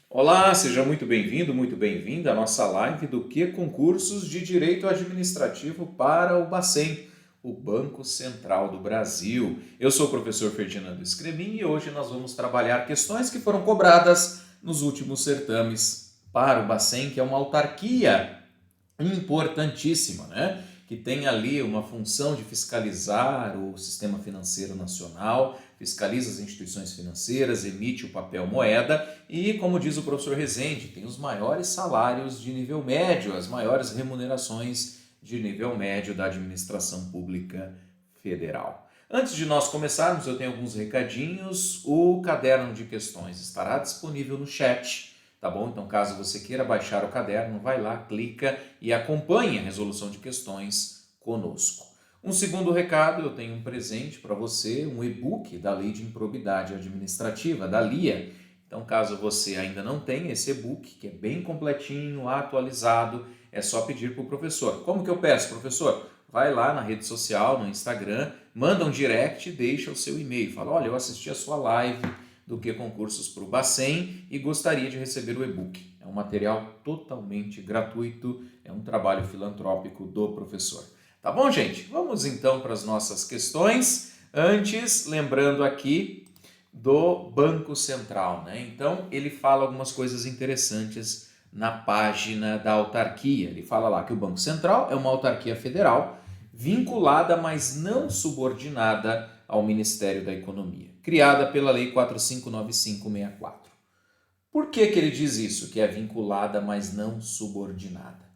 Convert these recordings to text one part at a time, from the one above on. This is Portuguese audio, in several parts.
Olá, seja muito bem-vindo, muito bem-vinda à nossa live do que concursos de Direito Administrativo para o Bacen, o Banco Central do Brasil. Eu sou o professor Ferdinando Scremin e hoje nós vamos trabalhar questões que foram cobradas nos últimos certames para o Bacen, que é uma autarquia importantíssima, né? Que tem ali uma função de fiscalizar o sistema financeiro nacional, fiscaliza as instituições financeiras, emite o papel moeda e, como diz o professor Rezende, tem os maiores salários de nível médio, as maiores remunerações de nível médio da administração pública federal. Antes de nós começarmos, eu tenho alguns recadinhos. O caderno de questões estará disponível no chat. Tá bom? Então, caso você queira baixar o caderno, vai lá, clica e acompanhe a resolução de questões conosco. Um segundo recado, eu tenho um presente para você, um e-book da Lei de Improbidade Administrativa, da LIA. Então, caso você ainda não tenha esse e-book, que é bem completinho, atualizado, é só pedir para o professor. Como que eu peço, professor? Vai lá na rede social, no Instagram, manda um direct e deixa o seu e-mail. Fala, olha, eu assisti a sua live do que concursos para o Bacen e gostaria de receber o e-book. É um material totalmente gratuito, é um trabalho filantrópico do professor. Tá bom, gente? Vamos então para as nossas questões. Antes, lembrando aqui do Banco Central, né? Então, ele fala algumas coisas interessantes na página da autarquia. Ele fala lá que o Banco Central é uma autarquia federal vinculada, mas não subordinada ao Ministério da Economia, criada pela Lei 459564. Por que ele diz isso, que é vinculada, mas não subordinada?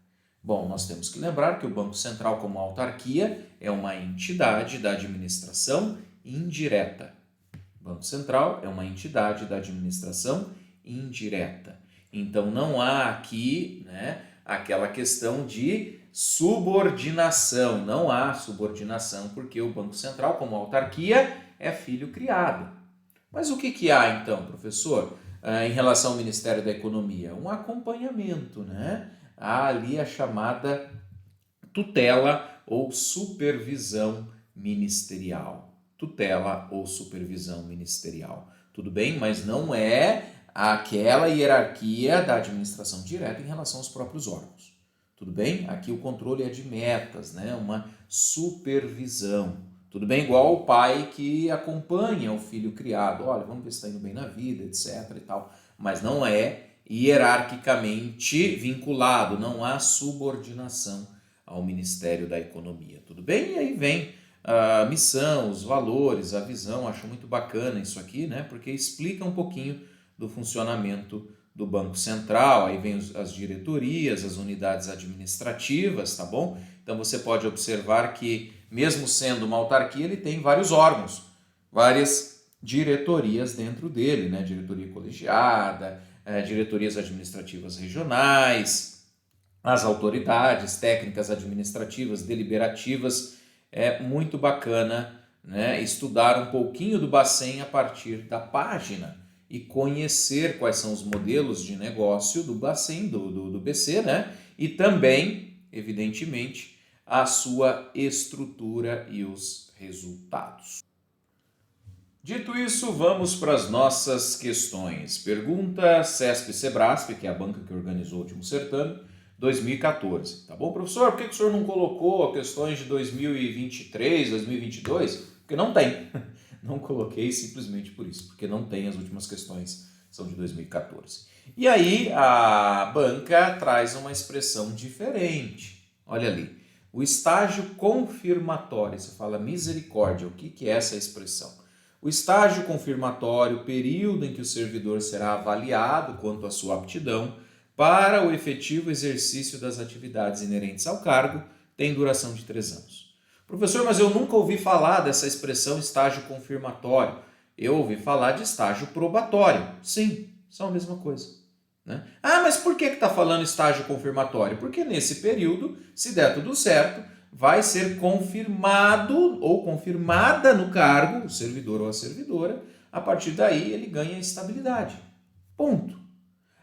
Bom, nós temos que lembrar que o Banco Central, como autarquia, é uma entidade da administração indireta. O Banco Central é uma entidade da administração indireta. Então, não há aqui, aquela questão de subordinação. Não há subordinação porque o Banco Central, como autarquia, é filho criado. Mas o que há então, professor, em relação ao Ministério da Economia? Um acompanhamento, né? Há ali a chamada tutela ou supervisão ministerial. Tutela ou supervisão ministerial. Tudo bem? Mas não é aquela hierarquia da administração direta em relação aos próprios órgãos. Tudo bem? Aqui o controle é de metas, né? Uma supervisão. Tudo bem? Igual o pai que acompanha o filho criado. Olha, vamos ver se está indo bem na vida, etc. e tal. Mas não é hierarquicamente vinculado, não há subordinação ao Ministério da Economia. Tudo bem? E aí vem a missão, os valores, a visão. Acho muito bacana isso aqui, né? Porque explica um pouquinho do funcionamento do Banco Central, aí vem as diretorias, as unidades administrativas, tá bom? Então você pode observar que, mesmo sendo uma autarquia, ele tem vários órgãos, várias diretorias dentro dele, né? Diretoria colegiada, diretorias administrativas regionais, as autoridades técnicas administrativas, deliberativas. É muito bacana, né, estudar um pouquinho do Bacen a partir da página e conhecer quais são os modelos de negócio do Bacen, do BC, né? E também, evidentemente, a sua estrutura e os resultados. Dito isso, vamos para as nossas questões. Pergunta CESP-Sebrasp, que é a banca que organizou o último certame, 2014. Tá bom, professor? Por que o senhor não colocou questões de 2023, 2022? Porque não tem. Não coloquei simplesmente por isso, porque não tem, as últimas questões são de 2014. E aí a banca traz uma expressão diferente. Olha ali, o estágio confirmatório, você fala misericórdia, o que é essa expressão? O estágio confirmatório, período em que o servidor será avaliado quanto à sua aptidão para o efetivo exercício das atividades inerentes ao cargo, tem duração de 3 anos. Professor, mas eu nunca ouvi falar dessa expressão estágio confirmatório. Eu ouvi falar de estágio probatório. Sim, são a mesma coisa, né? Ah, mas por que está falando estágio confirmatório? Porque nesse período, se der tudo certo, vai ser confirmado ou confirmada no cargo, o servidor ou a servidora. A partir daí, ele ganha estabilidade. Ponto.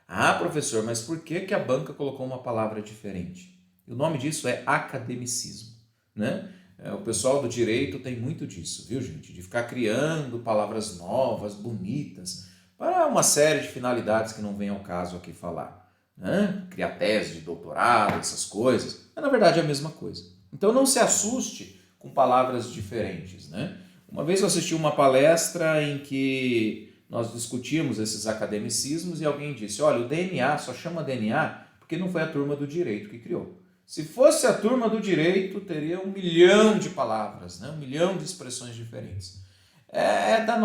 Ah, professor, mas por que a banca colocou uma palavra diferente? O nome disso é academicismo, né? O pessoal do direito tem muito disso, viu, gente? De ficar criando palavras novas, bonitas, para uma série de finalidades que não vem ao caso aqui falar, né? Criar tese de doutorado, essas coisas, mas na verdade é a mesma coisa. Então não se assuste com palavras diferentes, né? Uma vez eu assisti uma palestra em que nós discutimos esses academicismos e alguém disse, olha, o DNA só chama DNA porque não foi a turma do direito que criou. Se fosse a turma do direito, teria 1 milhão de palavras, né? 1 milhão de expressões diferentes. É da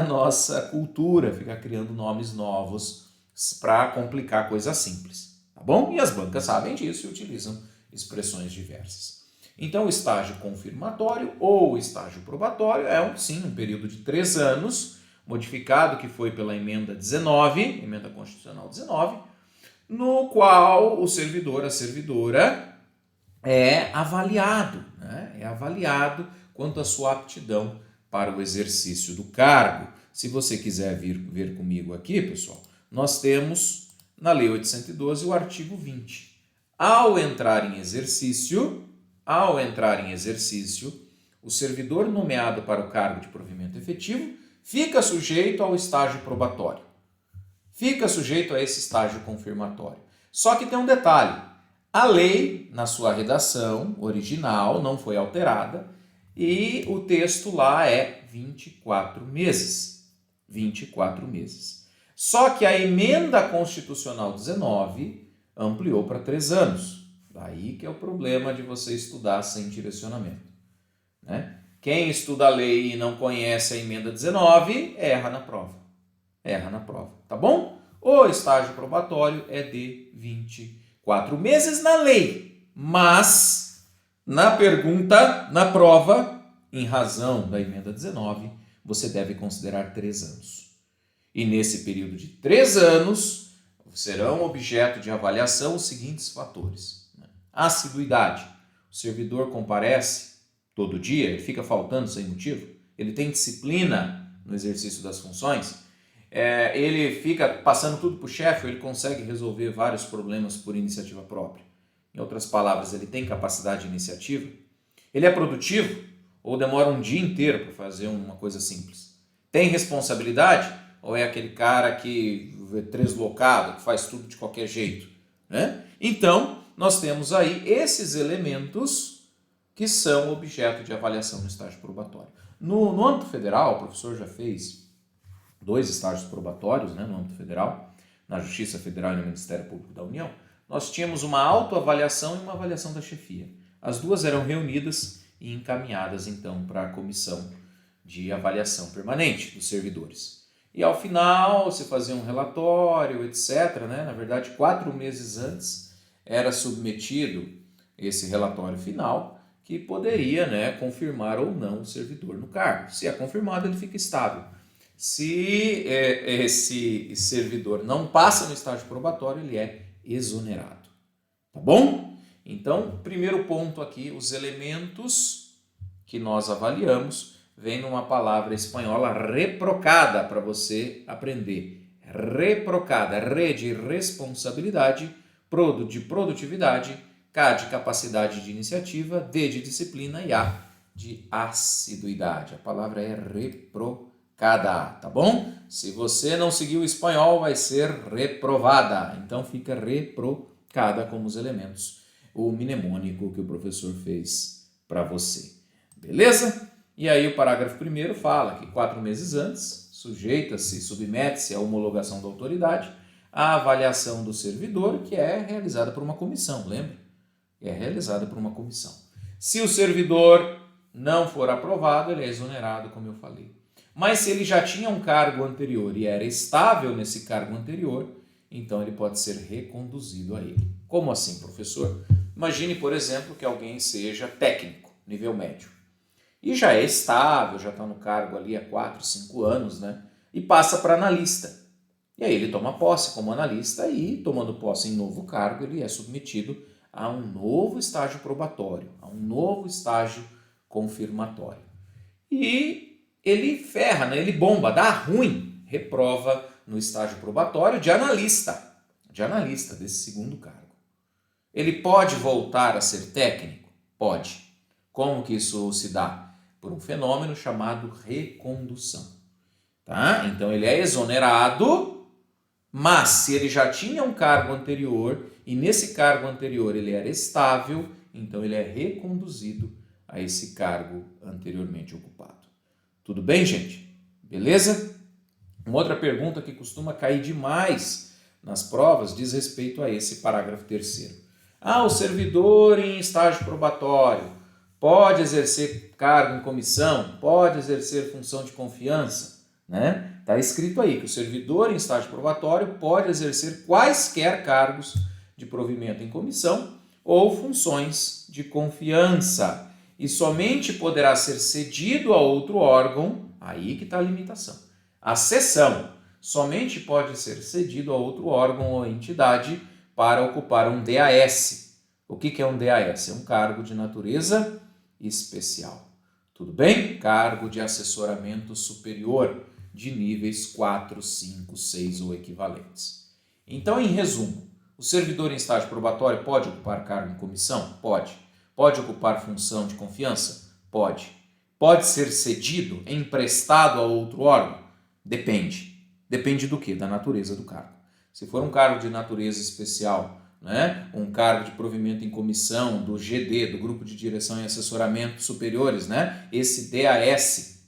nossa cultura ficar criando nomes novos para complicar coisas simples, tá bom? E as bancas sabem disso e utilizam expressões diversas. Então, o estágio confirmatório ou estágio probatório é, sim, um período de 3 anos, modificado que foi pela emenda 19, emenda constitucional 19, no qual o servidor, a servidora, é avaliado, né? É avaliado quanto à sua aptidão para o exercício do cargo. Se você quiser vir ver comigo aqui, pessoal, nós temos na Lei 812 o artigo 20. Ao entrar em exercício, o servidor nomeado para o cargo de provimento efetivo fica sujeito ao estágio probatório. Fica sujeito a esse estágio confirmatório. Só que tem um detalhe. A lei, na sua redação original, não foi alterada e o texto lá é 24 meses. 24 meses. Só que a emenda constitucional 19 ampliou para 3 anos. Daí que é o problema de você estudar sem direcionamento, né? Quem estuda a lei e não conhece a emenda 19, erra na prova. Tá bom? O estágio probatório é de 24 meses na lei, mas na pergunta, na prova, em razão da emenda 19, você deve considerar 3 anos. E nesse período de 3 anos, serão objeto de avaliação os seguintes fatores. Assiduidade. O servidor comparece todo dia, ele fica faltando sem motivo, ele tem disciplina no exercício das funções, ele fica passando tudo para o chefe, ele consegue resolver vários problemas por iniciativa própria. Em outras palavras, ele tem capacidade de iniciativa, ele é produtivo ou demora um dia inteiro para fazer uma coisa simples. Tem responsabilidade ou é aquele cara que é deslocado, que faz tudo de qualquer jeito, né? Então, nós temos aí esses elementos que são objeto de avaliação no estágio probatório. No âmbito federal, o professor já fez 2 estágios probatórios, né, no âmbito federal, na Justiça Federal e no Ministério Público da União. Nós tínhamos uma autoavaliação e uma avaliação da chefia. As duas eram reunidas e encaminhadas, então, para a comissão de avaliação permanente dos servidores. E ao final se fazia um relatório, etc., né? Na verdade, 4 meses antes era submetido esse relatório final que poderia, né, confirmar ou não o servidor no cargo. Se é confirmado, ele fica estável. Se esse servidor não passa no estágio probatório, ele é exonerado. Tá bom? Então, primeiro ponto aqui, os elementos que nós avaliamos vem numa palavra espanhola reprocada para você aprender. Reprocada, re de responsabilidade, prodo de produtividade, K de capacidade de iniciativa, D de disciplina e A de assiduidade. A palavra é reprocada, tá bom? Se você não seguir o espanhol, vai ser reprovada. Então fica reprocada como os elementos, o mnemônico que o professor fez para você. Beleza? E aí o parágrafo 1º fala que 4 meses antes, sujeita-se, submete-se à homologação da autoridade, a avaliação do servidor, que é realizada por uma comissão, lembra? É realizada por uma comissão. Se o servidor não for aprovado, ele é exonerado, como eu falei. Mas se ele já tinha um cargo anterior e era estável nesse cargo anterior, então ele pode ser reconduzido a ele. Como assim, professor? Imagine, por exemplo, que alguém seja técnico, nível médio, e já é estável, já está no cargo ali há 4, 5 anos, né? E passa para analista. E aí ele toma posse como analista e, tomando posse em novo cargo, ele é submetido a um novo estágio probatório, a um novo estágio confirmatório. E ele ferra, né? Ele bomba, dá ruim, reprova no estágio probatório de analista desse segundo cargo. Ele pode voltar a ser técnico? Pode. Como que isso se dá? Por um fenômeno chamado recondução. tá? Então ele é exonerado, mas se ele já tinha um cargo anterior e nesse cargo anterior ele era estável, então ele é reconduzido a esse cargo anteriormente ocupado. Tudo bem, gente? Beleza? Uma outra pergunta que costuma cair demais nas provas diz respeito a esse parágrafo 3º. O servidor em estágio probatório pode exercer cargo em comissão, pode exercer função de confiança, né? Está escrito aí que o servidor em estágio probatório pode exercer quaisquer cargos de provimento em comissão ou funções de confiança e somente poderá ser cedido a outro órgão, aí que está a limitação. A cessão somente pode ser cedido a outro órgão ou entidade para ocupar um DAS. O que é um DAS? É um cargo de natureza especial. Tudo bem? Cargo de assessoramento superior de níveis 4, 5, 6 ou equivalentes. Então, em resumo, o servidor em estágio probatório pode ocupar cargo em comissão? Pode. Pode ocupar função de confiança? Pode. Pode ser cedido, emprestado a outro órgão? Depende. Depende do quê? Da natureza do cargo. Se for um cargo de natureza especial, né? Um cargo de provimento em comissão do GD, do Grupo de Direção e Assessoramento Superiores, né? Esse DAS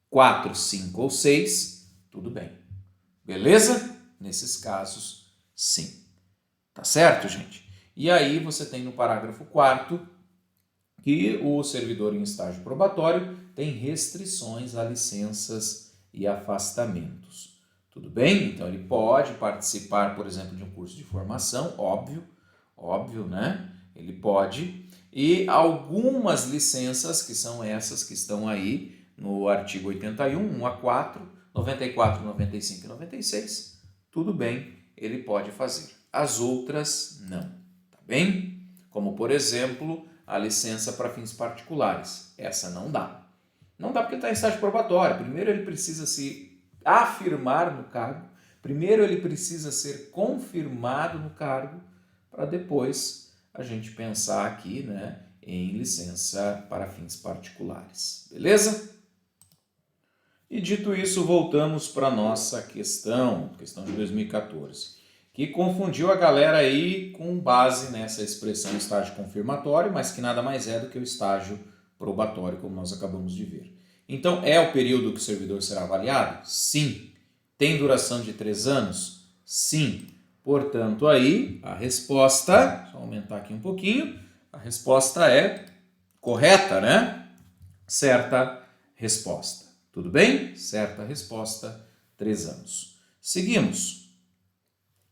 4, 5 ou 6, tudo bem. Beleza? Nesses casos, sim. Tá certo, gente? E aí você tem no parágrafo 4º que o servidor em estágio probatório tem restrições a licenças e afastamentos. Tudo bem? Então, ele pode participar, por exemplo, de um curso de formação, óbvio, né? Ele pode. E algumas licenças, que são essas que estão aí no artigo 81, 1 a 4, 94, 95 e 96, tudo bem, ele pode fazer. As outras, não. Tá bem? Como, por exemplo, a licença para fins particulares. Essa não dá. Não dá porque está em estágio probatório. Primeiro ele precisa se afirmar no cargo, primeiro ele precisa ser confirmado no cargo, para depois a gente pensar aqui, né, em licença para fins particulares. Beleza? E dito isso, voltamos para a nossa questão de 2014, que confundiu a galera aí com base nessa expressão estágio confirmatório, mas que nada mais é do que o estágio probatório, como nós acabamos de ver. Então, é o período que o servidor será avaliado? Sim. Tem duração de 3 anos? Sim. Portanto, aí, a resposta, só aumentar aqui um pouquinho, a resposta é correta, né? Certa resposta. Tudo bem? Certa resposta, 3 anos. Seguimos.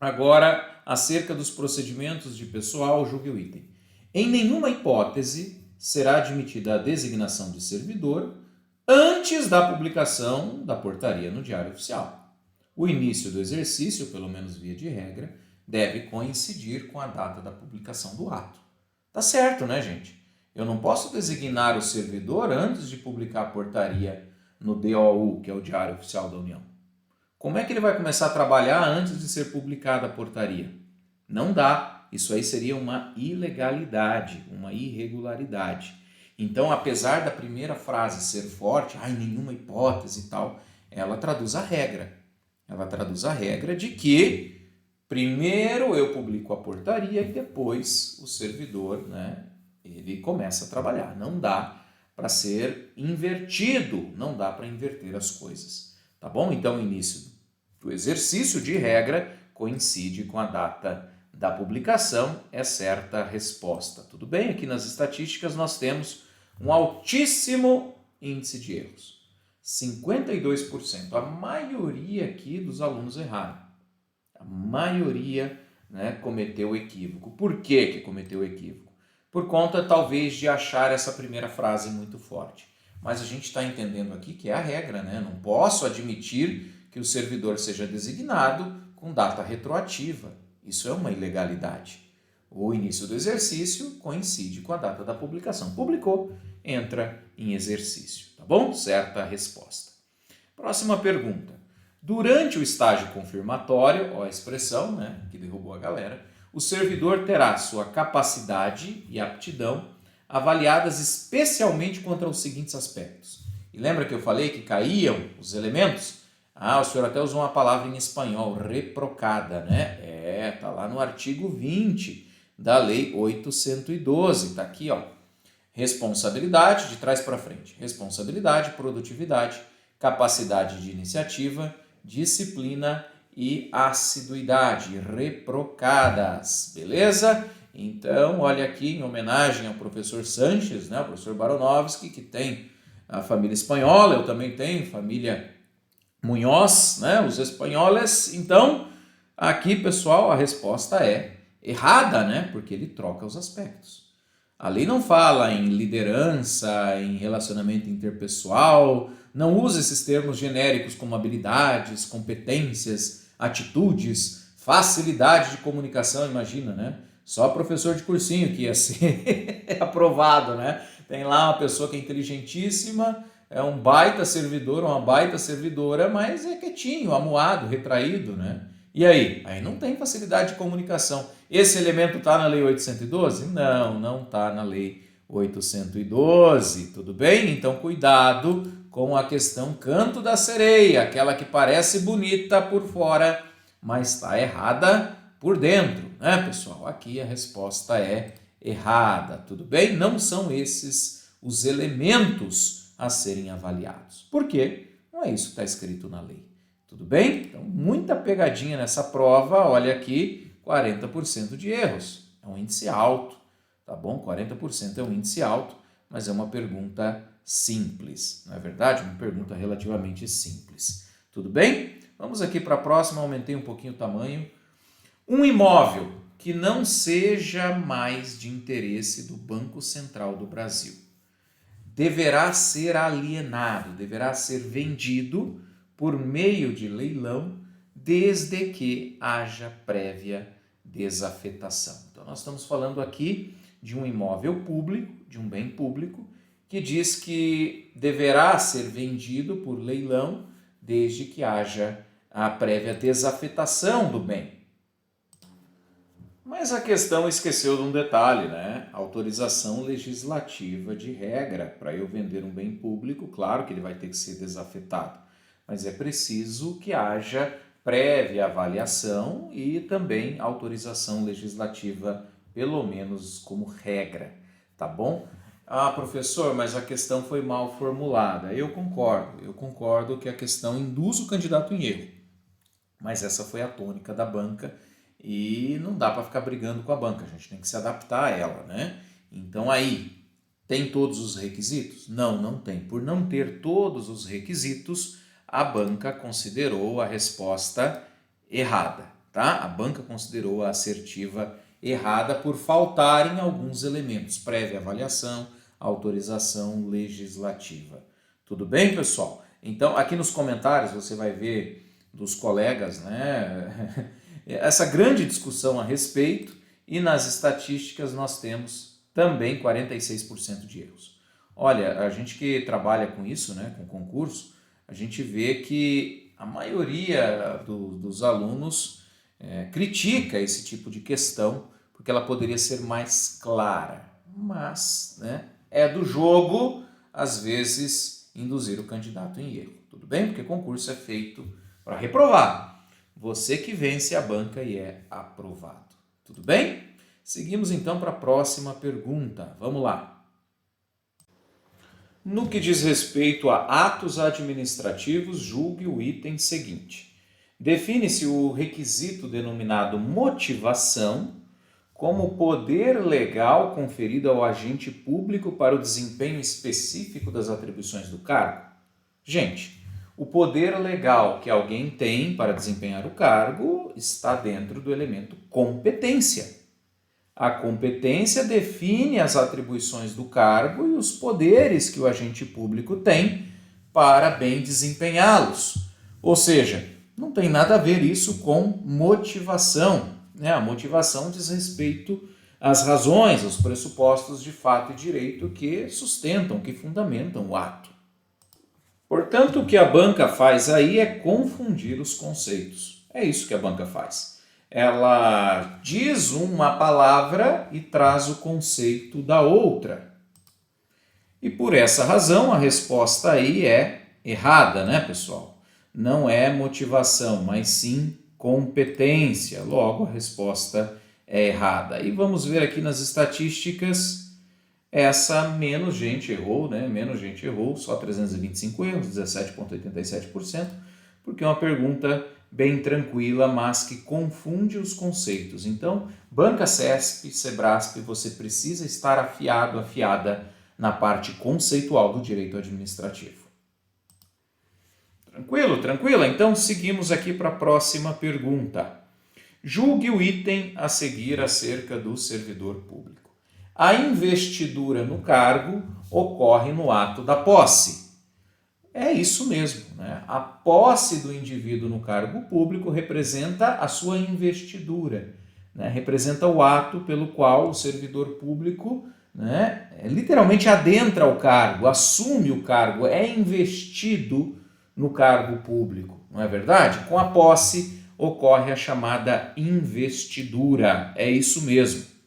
Agora, acerca dos procedimentos de pessoal, julgue o item. Em nenhuma hipótese será admitida a designação de servidor antes da publicação da portaria no Diário Oficial. O início do exercício, pelo menos via de regra, deve coincidir com a data da publicação do ato. Tá certo, né, gente? Eu não posso designar o servidor antes de publicar a portaria no DOU, que é o Diário Oficial da União. Como é que ele vai começar a trabalhar antes de ser publicada a portaria? Não dá. Isso aí seria uma ilegalidade, uma irregularidade. Então, apesar da primeira frase ser forte, em nenhuma hipótese e tal, ela traduz a regra. Ela traduz a regra de que primeiro eu publico a portaria e depois o servidor, né, ele começa a trabalhar. Não dá para ser invertido, não dá para inverter as coisas. Tá bom? Então, o início do exercício de regra coincide com a data da publicação, é certa resposta. Tudo bem? Aqui nas estatísticas nós temos um altíssimo índice de erros. 52%. A maioria aqui dos alunos erraram. A maioria, né, cometeu equívoco. Por que cometeu equívoco? Por conta, talvez, de achar essa primeira frase muito forte. Mas a gente está entendendo aqui que é a regra, né? Não posso admitir que o servidor seja designado com data retroativa. Isso é uma ilegalidade. O início do exercício coincide com a data da publicação. Publicou, entra em exercício. Tá bom? Certa resposta. Próxima pergunta. Durante o estágio confirmatório, ó a expressão, né, que derrubou a galera, o servidor terá sua capacidade e aptidão avaliadas especialmente quanto aos seguintes aspectos. E lembra que eu falei que caíam os elementos? Ah, o senhor até usou uma palavra em espanhol, reprocada, né? Tá lá no artigo 20 da Lei 812, tá aqui, ó. Responsabilidade, de trás para frente. Responsabilidade, produtividade, capacidade de iniciativa, disciplina e assiduidade, reprocadas, beleza? Então, olha aqui, em homenagem ao professor Sanches, né, o professor Baronovski, que tem a família espanhola, eu também tenho família Munhoz, né, os espanhóis. Então, aqui, pessoal, a resposta é errada, né, porque ele troca os aspectos. A lei não fala em liderança, em relacionamento interpessoal, não usa esses termos genéricos como habilidades, competências, atitudes, facilidade de comunicação, imagina, né? Só professor de cursinho que ia ser aprovado, né? Tem lá uma pessoa que é inteligentíssima, é um baita servidor, uma baita servidora, mas é quietinho, amuado, retraído, né? E aí? Aí não tem facilidade de comunicação. Esse elemento está na Lei 812? Não, não está na Lei 812, tudo bem? Então cuidado com a questão canto da sereia, aquela que parece bonita por fora, mas está errada por dentro, né, pessoal? Aqui a resposta é errada, tudo bem? Não são esses os elementos a serem avaliados. Por quê? Não é isso que está escrito na lei. Tudo bem? Então, muita pegadinha nessa prova. Olha aqui, 40% de erros. É um índice alto, tá bom? 40% é um índice alto, mas é uma pergunta simples, não é verdade? Uma pergunta relativamente simples. Tudo bem? Vamos aqui para a próxima. Aumentei um pouquinho o tamanho. Um imóvel que não seja mais de interesse do Banco Central do Brasil deverá ser alienado, deverá ser vendido por meio de leilão, desde que haja prévia desafetação. Então, nós estamos falando aqui de um imóvel público, de um bem público, que diz que deverá ser vendido por leilão, desde que haja a prévia desafetação do bem. Mas a questão esqueceu de um detalhe, né? Autorização legislativa de regra. Para eu vender um bem público, claro que ele vai ter que ser desafetado, mas é preciso que haja prévia avaliação e também autorização legislativa, pelo menos como regra, tá bom? Ah, professor, mas a questão foi mal formulada. Eu concordo que a questão induz o candidato em erro, mas essa foi a tônica da banca e não dá para ficar brigando com a banca, a gente tem que se adaptar a ela, né? Então aí, tem todos os requisitos? Não, não tem. Por não ter todos os requisitos, a banca considerou a resposta errada, tá? A banca considerou a assertiva errada por faltarem alguns elementos, prévia avaliação, autorização legislativa. Tudo bem, pessoal? Então, aqui nos comentários você vai ver dos colegas, né, essa grande discussão a respeito, e nas estatísticas nós temos também 46% de erros. Olha, a gente que trabalha com isso, né, com concurso, a gente vê que a maioria dos alunos critica esse tipo de questão, porque ela poderia ser mais clara, mas, né, é do jogo, às vezes, induzir o candidato em erro. Tudo bem? Porque concurso é feito para reprovar. Você que vence a banca e é aprovado. Tudo bem? Seguimos então para a próxima pergunta. Vamos lá. No que diz respeito a atos administrativos, julgue o item seguinte. Define-se o requisito denominado motivação como poder legal conferido ao agente público para o desempenho específico das atribuições do cargo. Gente, o poder legal que alguém tem para desempenhar o cargo está dentro do elemento competência. A competência define as atribuições do cargo e os poderes que o agente público tem para bem desempenhá-los. Ou seja, não tem nada a ver isso com motivação, né? A motivação diz respeito às razões, aos pressupostos de fato e direito que sustentam, que fundamentam o ato. Portanto, o que a banca faz aí é confundir os conceitos. É isso que a banca faz. Ela diz uma palavra e traz o conceito da outra. E por essa razão a resposta aí é errada, né, pessoal? não é motivação, mas sim competência. Logo, a resposta é errada. E vamos ver aqui nas estatísticas, menos gente errou, né? Menos gente errou, só 325 erros, 17,87%, porque é uma pergunta bem tranquila, mas que confunde os conceitos. Então, banca CESP, Sebrasp, você precisa estar afiado, afiada na parte conceitual do direito administrativo. Tranquilo? Tranquila? Então, seguimos aqui para a próxima pergunta. Julgue o item a seguir acerca do servidor público. A investidura no cargo ocorre no ato da posse. É isso mesmo, né? A posse do indivíduo no cargo público representa a sua investidura, né? Representa o ato pelo qual o servidor público, né, literalmente adentra o cargo, assume o cargo, é investido no cargo público, não é verdade? Com a posse ocorre a chamada investidura, é isso mesmo.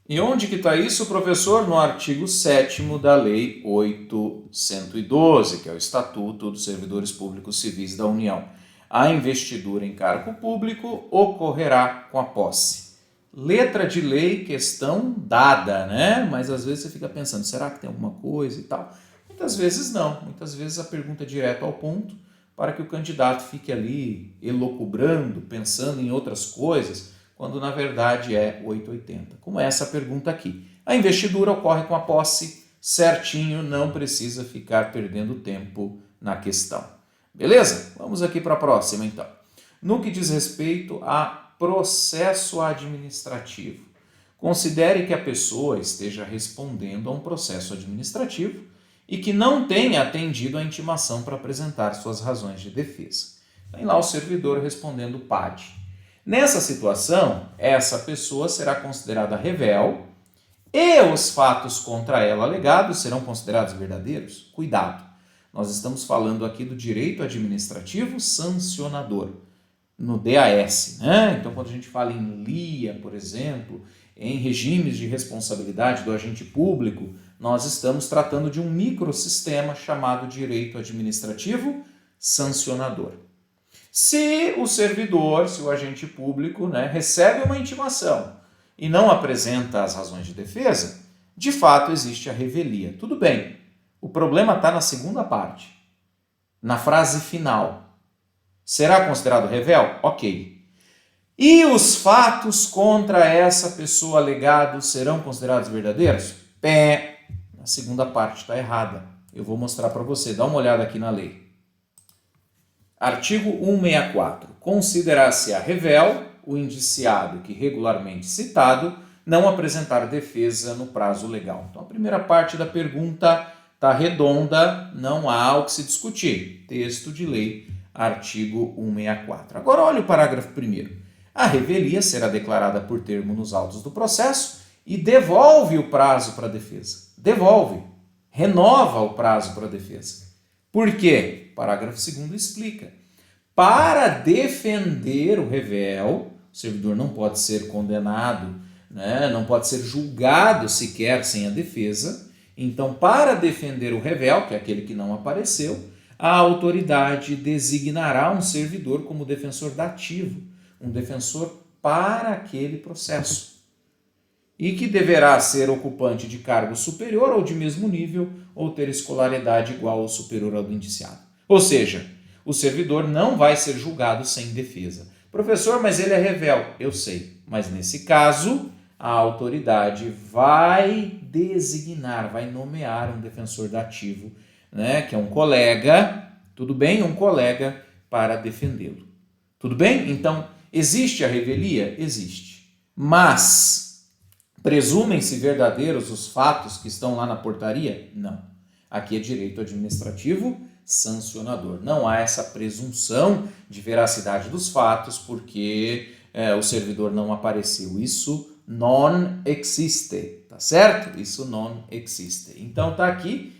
E onde que está isso, professor? No artigo 7º da Lei 8.112, que é o Estatuto dos Servidores Públicos Civis da União. A investidura em cargo público ocorrerá com a posse. Letra de lei, questão dada, né? Mas às vezes você fica pensando, será que tem alguma coisa e tal? Muitas vezes não. Muitas vezes a pergunta é direto ao ponto, para que o candidato fique ali elucubrando, pensando em outras coisas, quando na verdade é 880. Como é essa pergunta aqui. A investidura ocorre com a posse, certinho, não precisa ficar perdendo tempo na questão. Beleza? Vamos aqui para a próxima então. No que diz respeito a processo administrativo, considere que a pessoa esteja respondendo a um processo administrativo e que não tenha atendido a intimação para apresentar suas razões de defesa. Tem lá o servidor respondendo PAD. Nessa situação, essa pessoa será considerada rével e os fatos contra ela alegados serão considerados verdadeiros. Cuidado, nós estamos falando aqui do direito administrativo sancionador, no DAS, né? Então, quando a gente fala em LIA, por exemplo, em regimes de responsabilidade do agente público, nós estamos tratando de um microsistema chamado direito administrativo sancionador. Se o servidor, se o agente público, né, recebe uma intimação e não apresenta as razões de defesa, de fato existe a revelia. Tudo bem, o problema está na segunda parte, na frase final. Será considerado rével? Ok. E os fatos contra essa pessoa alegados serão considerados verdadeiros? A segunda parte está errada. Eu vou mostrar para você, dá uma olhada aqui na lei. Artigo 164. Considerar-se-á rével o indiciado que regularmente citado não apresentar defesa no prazo legal. Então a primeira parte da pergunta está redonda, não há o que se discutir. Texto de lei, artigo 164. Agora olha o parágrafo 1º. A revelia será declarada por termo nos autos do processo e devolve o prazo para a defesa. Devolve, renova o prazo para a defesa. Por quê? Parágrafo 2º explica. Para defender o rével, o servidor não pode ser condenado, né? Não pode ser julgado sequer sem a defesa. Então, para defender o rével, que é aquele que não apareceu, a autoridade designará um servidor como defensor dativo, um defensor para aquele processo, e que deverá ser ocupante de cargo superior ou de mesmo nível, ou ter escolaridade igual ou superior ao do indiciado. Ou seja, o servidor não vai ser julgado sem defesa. Professor, mas ele é rével. Eu sei, mas nesse caso, a autoridade vai designar, vai nomear um defensor dativo, né, que é um colega, tudo bem? Um colega para defendê-lo. Tudo bem? Então, existe a revelia? Existe. Mas presumem-se verdadeiros os fatos que estão lá na portaria? Não. Aqui é direito administrativo sancionador. Não há essa presunção de veracidade dos fatos porque o servidor não apareceu. Isso non existe, tá certo? Isso non existe. Então tá aqui.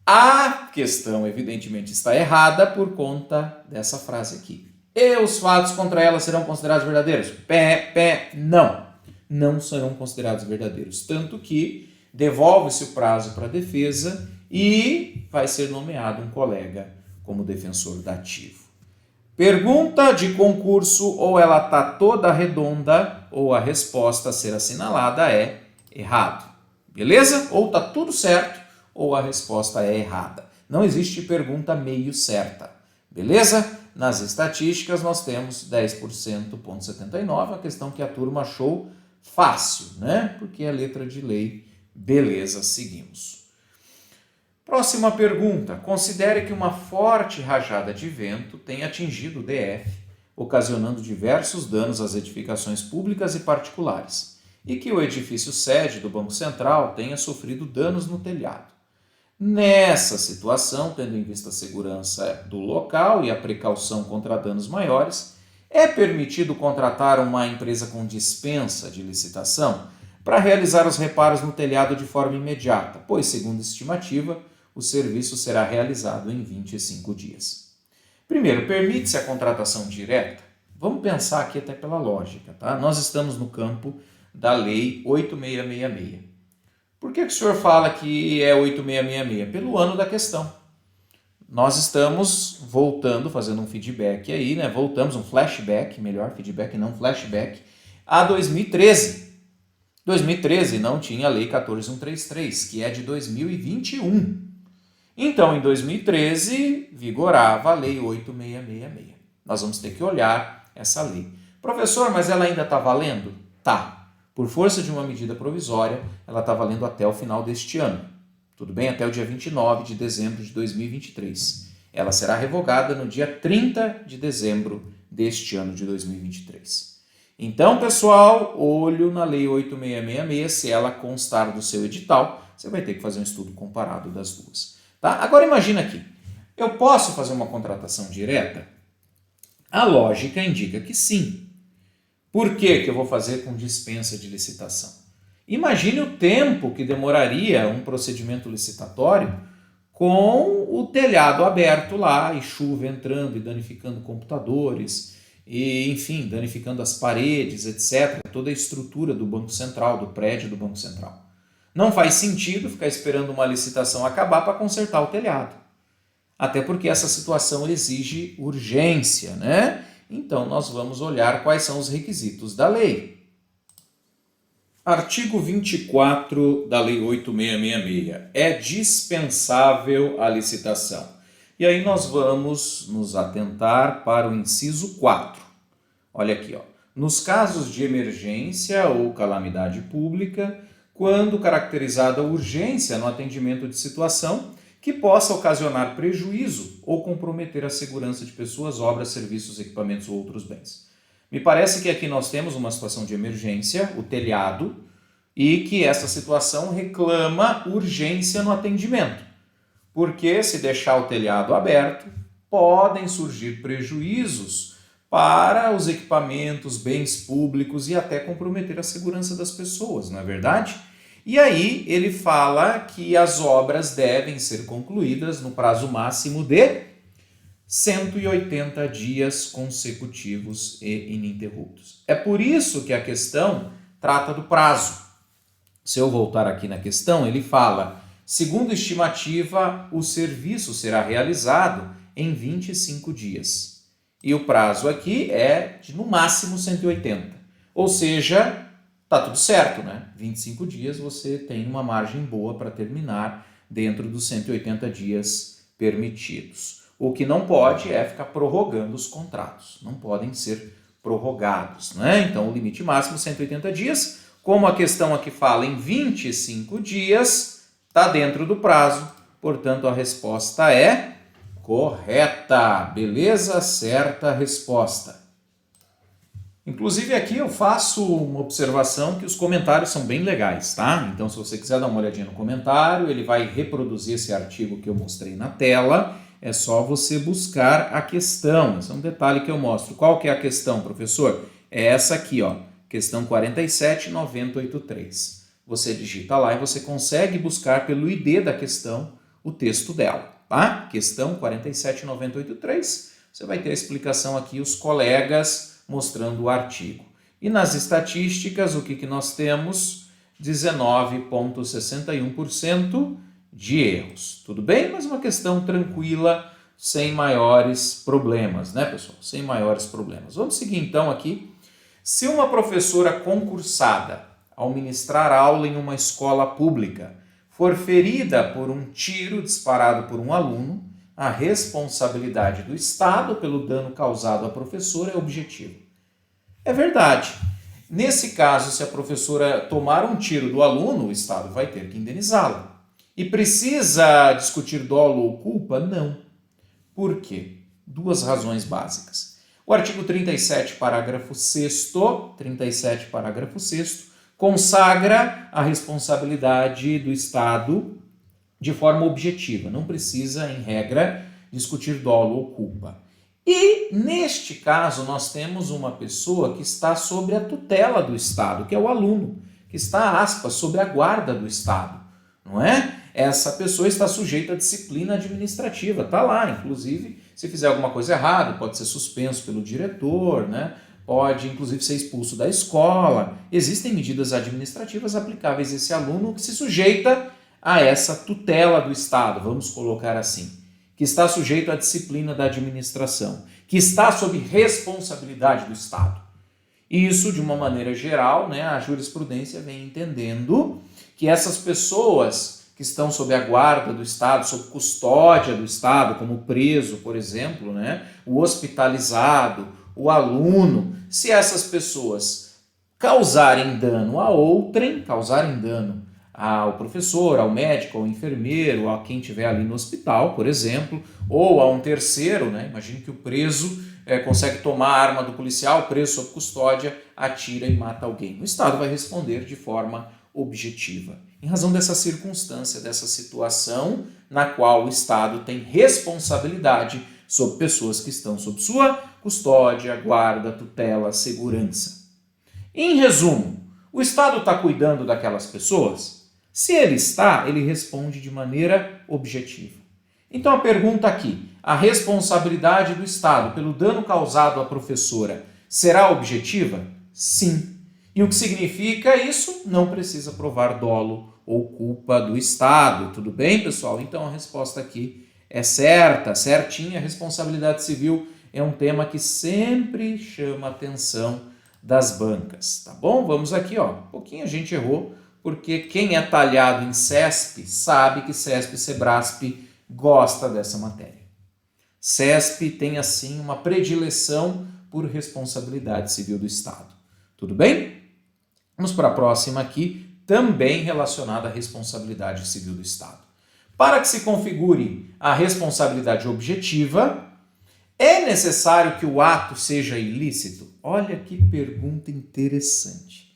A questão, evidentemente, está errada por conta dessa frase aqui. E os fatos contra ela serão considerados verdadeiros? Não. Não serão considerados verdadeiros. Tanto que devolve-se o prazo para a defesa e vai ser nomeado um colega como defensor dativo. Pergunta de concurso, ou ela está toda redonda, ou a resposta a ser assinalada é errado. Beleza? Ou está tudo certo, ou a resposta é errada. Não existe pergunta meio certa. Beleza? Nas estatísticas nós temos 10,79%, a questão que a turma achou fácil, né? Porque é letra de lei. Beleza, seguimos. Próxima pergunta. Considere que uma forte rajada de vento tenha atingido o DF, ocasionando diversos danos às edificações públicas e particulares, e que o edifício sede do Banco Central tenha sofrido danos no telhado. Nessa situação, tendo em vista a segurança do local e a precaução contra danos maiores, é permitido contratar uma empresa com dispensa de licitação para realizar os reparos no telhado de forma imediata, pois, segundo estimativa, o serviço será realizado em 25 dias. Primeiro, permite-se a contratação direta? Vamos pensar aqui até pela lógica, tá? Nós estamos no campo da Lei 8666. Por que o senhor fala que é 8666? Pelo ano da questão. Nós estamos voltando, fazendo um feedback aí, né? Voltamos, um flashback, melhor, feedback não, flashback, a 2013. 2013 não tinha a Lei 14.133, que é de 2021. Então, em 2013, vigorava a Lei 8666. Nós vamos ter que olhar essa lei. Professor, mas ela ainda está valendo? Tá. Por força de uma medida provisória, ela está valendo até o final deste ano. Tudo bem? Até o dia 29 de dezembro de 2023. Ela será revogada no dia 30 de dezembro deste ano de 2023. Então, pessoal, olho na Lei 8666. Se ela constar do seu edital, você vai ter que fazer um estudo comparado das duas. Tá? Agora imagina aqui, eu posso fazer uma contratação direta? A lógica indica que sim. Por que eu vou fazer com dispensa de licitação? Imagine o tempo que demoraria um procedimento licitatório com o telhado aberto lá e chuva entrando e danificando computadores, e enfim, danificando as paredes, etc., toda a estrutura do Banco Central, do prédio do Banco Central. Não faz sentido ficar esperando uma licitação acabar para consertar o telhado. Até porque essa situação exige urgência, né? Então, nós vamos olhar quais são os requisitos da lei. Artigo 24 da Lei 8666. É dispensável a licitação. E aí nós vamos nos atentar para o inciso 4. Olha aqui, ó. Nos casos de emergência ou calamidade pública, quando caracterizada urgência no atendimento de situação que possa ocasionar prejuízo ou comprometer a segurança de pessoas, obras, serviços, equipamentos ou outros bens. Me parece que aqui nós temos uma situação de emergência, o telhado, e que essa situação reclama urgência no atendimento. Porque se deixar o telhado aberto, podem surgir prejuízos para os equipamentos, bens públicos e até comprometer a segurança das pessoas, não é verdade? E aí ele fala que as obras devem ser concluídas no prazo máximo de 180 dias consecutivos e ininterruptos. É por isso que a questão trata do prazo. Se eu voltar aqui na questão, ele fala, segundo estimativa, o serviço será realizado em 25 dias. E o prazo aqui é de no máximo 180. Ou seja, tá tudo certo, né? 25 dias você tem uma margem boa para terminar dentro dos 180 dias permitidos. O que não pode é ficar prorrogando os contratos. Não podem ser prorrogados, né? Então, o limite máximo 180 dias. Como a questão aqui fala em 25 dias, está dentro do prazo. Portanto, a resposta é correta. Beleza? Certa resposta. Inclusive aqui eu faço uma observação que os comentários são bem legais, tá? Então se você quiser dar uma olhadinha no comentário, ele vai reproduzir esse artigo que eu mostrei na tela, é só você buscar a questão. Esse é um detalhe que eu mostro. Qual que é a questão, professor? É essa aqui, ó, questão 47.983. Você digita lá e você consegue buscar pelo ID da questão o texto dela, tá? Questão 47.983, você vai ter a explicação aqui, os colegas mostrando o artigo. E nas estatísticas, o que nós temos? 19,61% de erros. Tudo bem? Mas uma questão tranquila, sem maiores problemas, né, pessoal? Sem maiores problemas. Vamos seguir então aqui. Se uma professora concursada ao ministrar aula em uma escola pública for ferida por um tiro disparado por um aluno, a responsabilidade do Estado pelo dano causado à professora é objetiva. É verdade. Nesse caso, se a professora tomar um tiro do aluno, o Estado vai ter que indenizá-la. E precisa discutir dolo ou culpa? Não. Por quê? Duas razões básicas. O artigo 37, parágrafo 6º, consagra a responsabilidade do Estado de forma objetiva. Não precisa, em regra, discutir dolo ou culpa. E, neste caso, nós temos uma pessoa que está sob a tutela do Estado, que é o aluno, que está, aspas, sob a guarda do Estado, não é? Essa pessoa está sujeita à disciplina administrativa, está lá, inclusive, se fizer alguma coisa errada, pode ser suspenso pelo diretor, né? Pode, inclusive, ser expulso da escola. Existem medidas administrativas aplicáveis a esse aluno que se sujeita a essa tutela do Estado, vamos colocar assim, que está sujeito à disciplina da administração, que está sob responsabilidade do Estado. Isso, de uma maneira geral, né, a jurisprudência vem entendendo que essas pessoas que estão sob a guarda do Estado, sob custódia do Estado, como o preso, por exemplo, né, o hospitalizado, o aluno, se essas pessoas causarem dano a outrem, causarem dano ao professor, ao médico, ao enfermeiro, a quem estiver ali no hospital, por exemplo, ou a um terceiro, né? Imagine que o preso consegue tomar a arma do policial, o preso sob custódia, atira e mata alguém. O Estado vai responder de forma objetiva, em razão dessa circunstância, dessa situação na qual o Estado tem responsabilidade sobre pessoas que estão sob sua custódia, guarda, tutela, segurança. Em resumo, o Estado está cuidando daquelas pessoas? Se ele está, ele responde de maneira objetiva. Então a pergunta aqui, a responsabilidade do Estado pelo dano causado à professora será objetiva? Sim. E o que significa isso? Não precisa provar dolo ou culpa do Estado. Tudo bem, pessoal? Então a resposta aqui é certa, certinha. A responsabilidade civil é um tema que sempre chama a atenção das bancas, tá bom? Vamos aqui, ó. Um pouquinho a gente errou, porque quem é talhado em CESP sabe que CESP e Sebrasp gosta dessa matéria. CESP tem, assim, uma predileção por responsabilidade civil do Estado. Tudo bem? Vamos para a próxima aqui, também relacionada à responsabilidade civil do Estado. Para que se configure a responsabilidade objetiva, é necessário que o ato seja ilícito? Olha que pergunta interessante.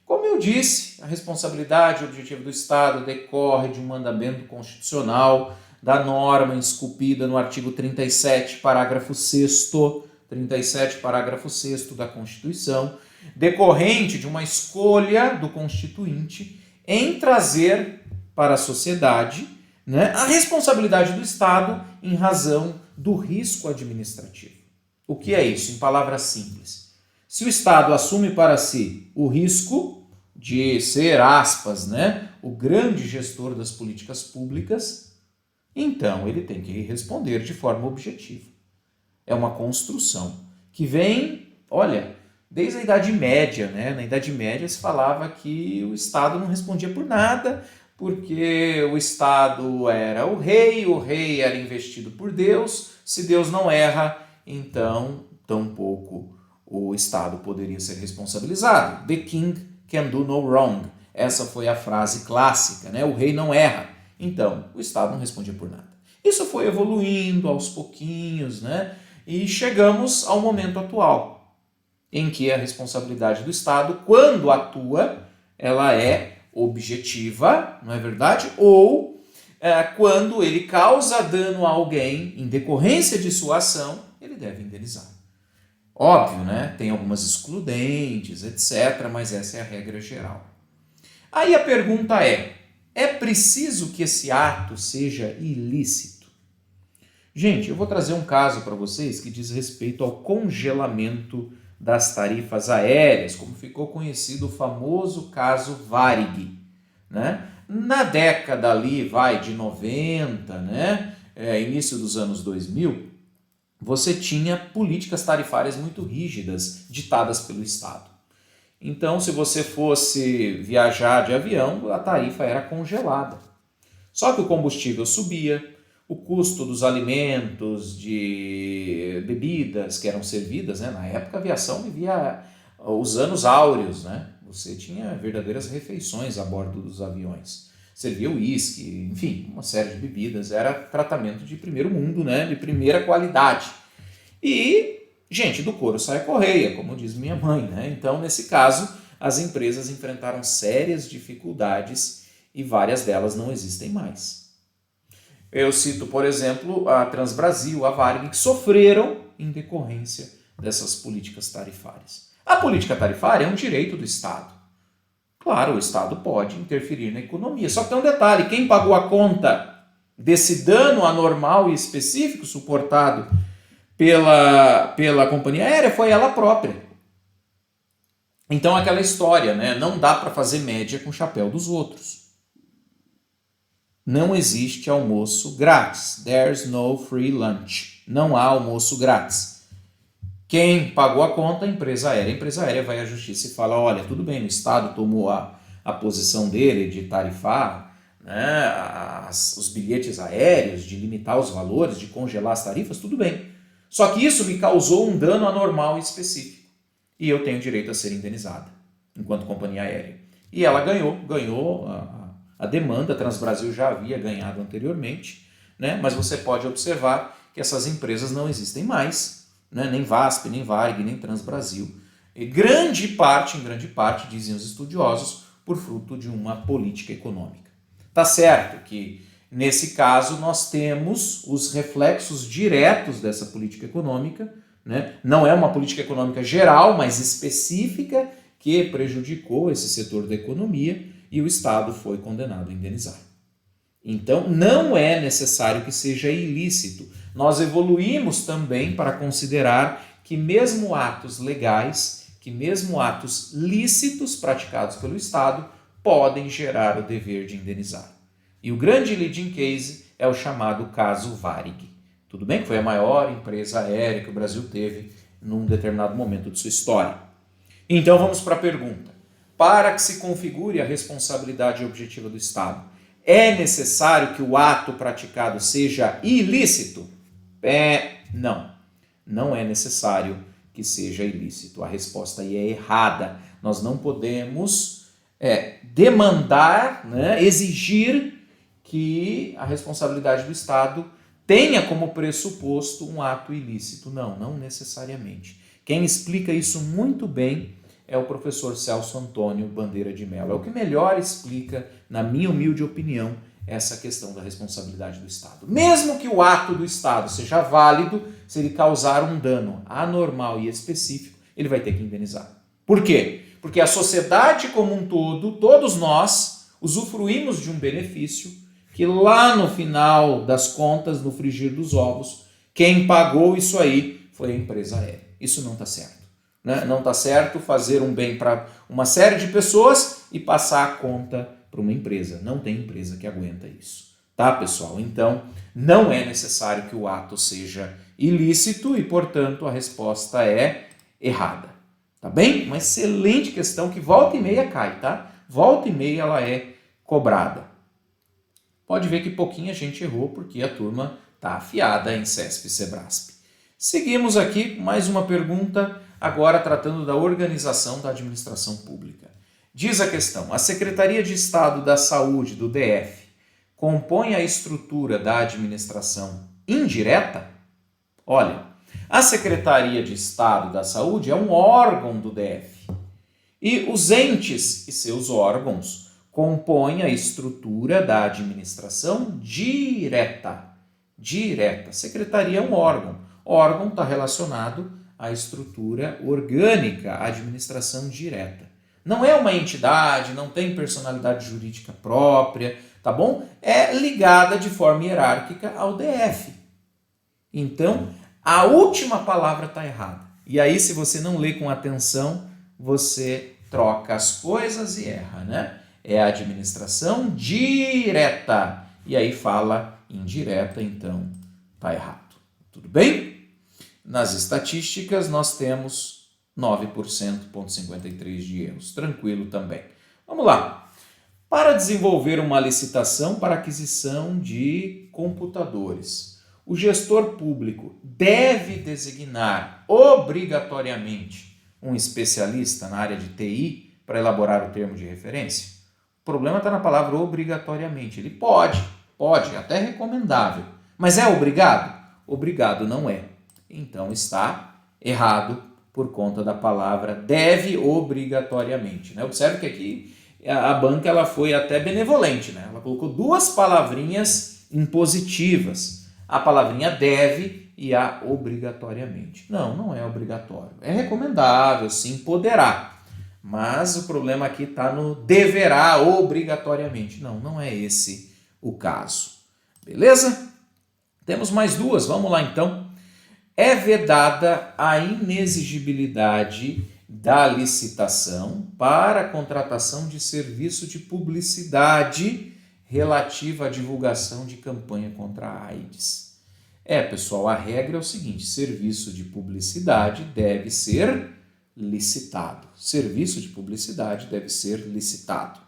Como eu disse, a responsabilidade objetiva do Estado decorre de um mandamento constitucional, da norma esculpida no artigo 37, parágrafo 6º, da Constituição, decorrente de uma escolha do Constituinte em trazer para a sociedade, né, a responsabilidade do Estado em razão do risco administrativo. O que é isso? Em palavras simples. Se o Estado assume para si o risco de ser, aspas, né, o grande gestor das políticas públicas, então ele tem que responder de forma objetiva. É uma construção que vem, olha, desde a Idade Média, né? Na Idade Média se falava que o Estado não respondia por nada, porque o Estado era o rei era investido por Deus, se Deus não erra, então tampouco o Estado poderia ser responsabilizado. The king can do no wrong. Essa foi a frase clássica, né? O rei não erra. Então, o Estado não respondia por nada. Isso foi evoluindo aos pouquinhos, né? E chegamos ao momento atual, em que a responsabilidade do Estado, quando atua, ela é objetiva, não é verdade? Ou quando ele causa dano a alguém em decorrência de sua ação, ele deve indenizar. Óbvio, né? Tem algumas excludentes, etc., mas essa é a regra geral. Aí a pergunta é preciso que esse ato seja ilícito? Gente, eu vou trazer um caso para vocês que diz respeito ao congelamento das tarifas aéreas, como ficou conhecido o famoso caso Varig, né? Na década ali, de 90, né? início dos anos 2000, você tinha políticas tarifárias muito rígidas ditadas pelo Estado. Então, se você fosse viajar de avião, a tarifa era congelada. Só que o combustível subia, o custo dos alimentos, de bebidas que eram servidas, né? Na época a aviação vivia os anos áureos, né? Você tinha verdadeiras refeições a bordo dos aviões. Servia uísque, enfim, uma série de bebidas. Era tratamento de primeiro mundo, né? De primeira qualidade. E, gente, do couro sai a correia, como diz minha mãe, né? Então, nesse caso, as empresas enfrentaram sérias dificuldades e várias delas não existem mais. Eu cito, por exemplo, a Transbrasil, a Varig, que sofreram em decorrência dessas políticas tarifárias. A política tarifária é um direito do Estado. Claro, o Estado pode interferir na economia, só que tem um detalhe, quem pagou a conta desse dano anormal e específico suportado pela companhia aérea foi ela própria. Então aquela história, né? Não dá para fazer média com o chapéu dos outros. Não existe almoço grátis. There's no free lunch. Não há almoço grátis. Quem pagou a conta? A empresa aérea. A empresa aérea vai à justiça e fala, olha, tudo bem, o Estado tomou a posição dele de tarifar, né, os bilhetes aéreos, de limitar os valores, de congelar as tarifas, tudo bem. Só que isso me causou um dano anormal e específico. E eu tenho direito a ser indenizada, enquanto companhia aérea. E ela ganhou a demanda, a Transbrasil já havia ganhado anteriormente, né? Mas você pode observar que essas empresas não existem mais, né? Nem VASP, nem Varig, nem Transbrasil. E em grande parte, dizem os estudiosos, por fruto de uma política econômica. Tá certo que, nesse caso, nós temos os reflexos diretos dessa política econômica, né? Não é uma política econômica geral, mas específica, que prejudicou esse setor da economia e o Estado foi condenado a indenizar. Então, não é necessário que seja ilícito. Nós evoluímos também para considerar que mesmo atos legais, que mesmo atos lícitos praticados pelo Estado, podem gerar o dever de indenizar. E o grande leading case é o chamado caso Varig. Tudo bem que foi a maior empresa aérea que o Brasil teve num determinado momento de sua história. Então vamos para a pergunta. Para que se configure a responsabilidade objetiva do Estado, é necessário que o ato praticado seja ilícito? Não. Não é necessário que seja ilícito. A resposta aí é errada. Nós não podemos demandar, né, exigir que a responsabilidade do Estado tenha como pressuposto um ato ilícito. Não necessariamente. Quem explica isso muito bem é o professor Celso Antônio Bandeira de Mello. É o que melhor explica, na minha humilde opinião, essa questão da responsabilidade do Estado. Mesmo que o ato do Estado seja válido, se ele causar um dano anormal e específico, ele vai ter que indenizar. Por quê? Porque a sociedade como um todo, todos nós, usufruímos de um benefício que lá no final das contas, no frigir dos ovos, quem pagou isso aí foi a empresa aérea. Isso não está certo. Né? Não está certo fazer um bem para uma série de pessoas e passar a conta para uma empresa. Não tem empresa que aguenta isso. Tá, pessoal? Então, não é necessário que o ato seja ilícito e, portanto, a resposta é errada. Tá bem? Uma excelente questão que volta e meia cai, tá? Volta e meia ela é cobrada. Pode ver que pouquinha gente errou porque a turma está afiada em CESP e Sebrasp. Seguimos aqui mais uma pergunta, agora tratando da organização da administração pública. Diz a questão, a Secretaria de Estado da Saúde do DF compõe a estrutura da administração indireta? Olha, a Secretaria de Estado da Saúde é um órgão do DF e os entes e seus órgãos compõem a estrutura da administração direta. Secretaria é um órgão. Órgão está relacionado à estrutura orgânica, à administração direta. Não é uma entidade, não tem personalidade jurídica própria, tá bom? É ligada de forma hierárquica ao DF. Então, a última palavra está errada. E aí, se você não lê com atenção, você troca as coisas e erra, né? É a administração direta. E aí fala indireta, então está errado. Tudo bem? Nas estatísticas, nós temos 9,53% de erros. Tranquilo também. Vamos lá. Para desenvolver uma licitação para aquisição de computadores, o gestor público deve designar obrigatoriamente um especialista na área de TI para elaborar o termo de referência? O problema está na palavra obrigatoriamente. Ele pode, até recomendável. Mas é obrigado? Obrigado não é. Então está errado por conta da palavra deve obrigatoriamente. Né? Observe que aqui a banca ela foi até benevolente. Né? Ela colocou duas palavrinhas impositivas. A palavrinha deve e a obrigatoriamente. Não é obrigatório. É recomendável, sim, poderá. Mas o problema aqui está no deverá obrigatoriamente. Não é esse o caso. Beleza? Temos mais duas. Vamos lá então. É vedada a inexigibilidade da licitação para a contratação de serviço de publicidade relativa à divulgação de campanha contra a AIDS. Pessoal, a regra é o seguinte: serviço de publicidade deve ser licitado. Serviço de publicidade deve ser licitado.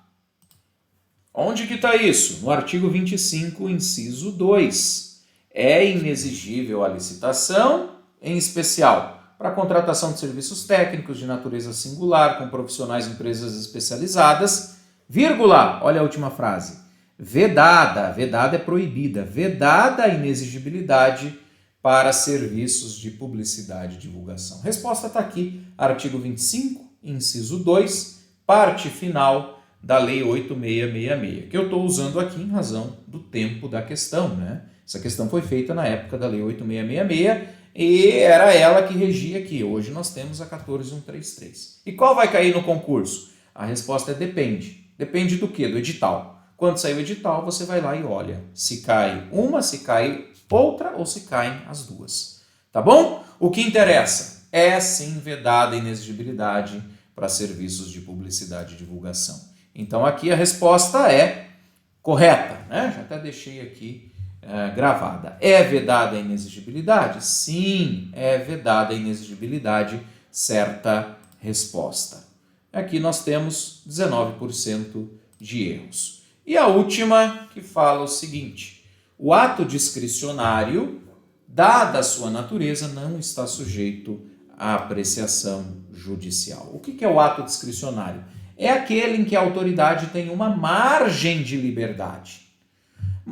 Onde que está isso? No artigo 25, inciso 2. É inexigível a licitação, em especial para a contratação de serviços técnicos de natureza singular com profissionais em empresas especializadas, vírgula, olha a última frase, vedada é proibida, vedada a inexigibilidade para serviços de publicidade e divulgação. Resposta está aqui, artigo 25, inciso 2, parte final da Lei 8.666, que eu estou usando aqui em razão do tempo da questão, né? Essa questão foi feita na época da Lei 8.666 e era ela que regia aqui. Hoje nós temos a 14.133. E qual vai cair no concurso? A resposta é depende. Depende do quê? Do edital. Quando sair o edital, você vai lá e olha se cai uma, se cai outra ou se caem as duas. Tá bom? O que interessa é sim vedada a inexigibilidade para serviços de publicidade e divulgação. Então aqui a resposta é correta, né? Já até deixei aqui gravada. É vedada a inexigibilidade? Sim, é vedada a inexigibilidade, certa resposta. Aqui nós temos 19% de erros. E a última que fala o seguinte: o ato discricionário, dada a sua natureza, não está sujeito à apreciação judicial. O que é o ato discricionário? É aquele em que a autoridade tem uma margem de liberdade.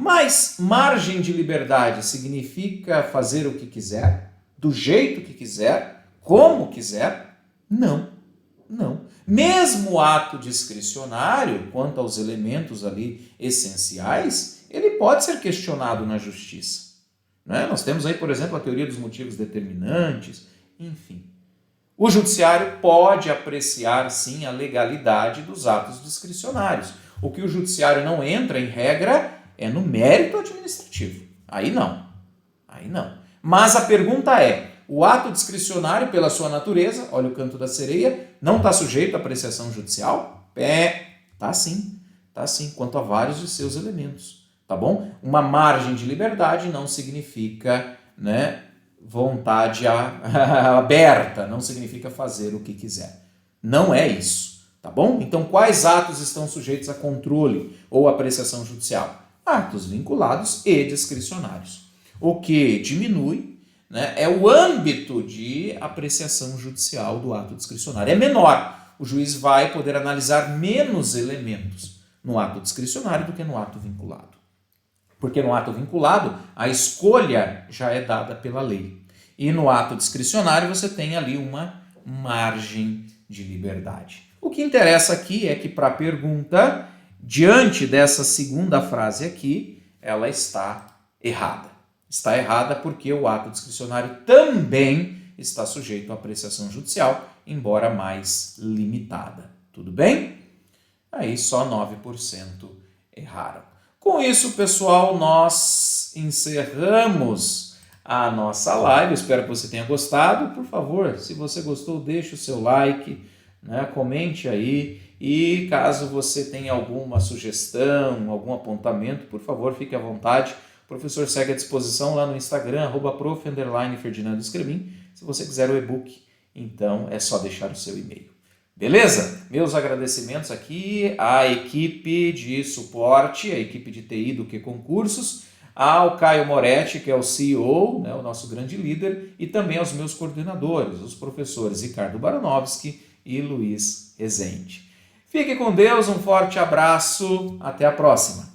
Mas margem de liberdade significa fazer o que quiser, do jeito que quiser, como quiser? Não. Mesmo o ato discricionário, quanto aos elementos ali essenciais, ele pode ser questionado na justiça. Né? Nós temos aí, por exemplo, a teoria dos motivos determinantes, enfim. O judiciário pode apreciar, sim, a legalidade dos atos discricionários. O que o judiciário não entra, em regra, é no mérito administrativo. Aí não. Mas a pergunta é, o ato discricionário, pela sua natureza, olha o canto da sereia, não está sujeito à apreciação judicial? Tá sim, quanto a vários de seus elementos. Tá bom? Uma margem de liberdade não significa, né, vontade aberta, não significa fazer o que quiser. Não é isso, tá bom? Então, quais atos estão sujeitos a controle ou apreciação judicial? Atos vinculados e discricionários. O que diminui, né, é o âmbito de apreciação judicial do ato discricionário. É menor. O juiz vai poder analisar menos elementos no ato discricionário do que no ato vinculado. Porque no ato vinculado, a escolha já é dada pela lei. E no ato discricionário, você tem ali uma margem de liberdade. O que interessa aqui é que, para a pergunta, diante dessa segunda frase aqui, ela está errada. Está errada porque o ato discricionário também está sujeito à apreciação judicial, embora mais limitada. Tudo bem? Aí só 9% erraram. Com isso, pessoal, nós encerramos a nossa live. Espero que você tenha gostado. Por favor, se você gostou, deixe o seu like, né? Comente aí. E caso você tenha alguma sugestão, algum apontamento, por favor, fique à vontade. O professor segue à disposição lá no Instagram, @prof_Ferdinando Escremin. Se você quiser o e-book, então é só deixar o seu e-mail. Beleza? Meus agradecimentos aqui à equipe de suporte, à equipe de TI do Que Concursos, ao Caio Moretti, que é o CEO, né, o nosso grande líder, e também aos meus coordenadores, os professores Ricardo Baranowski e Luiz Rezende. Fique com Deus, um forte abraço, até a próxima!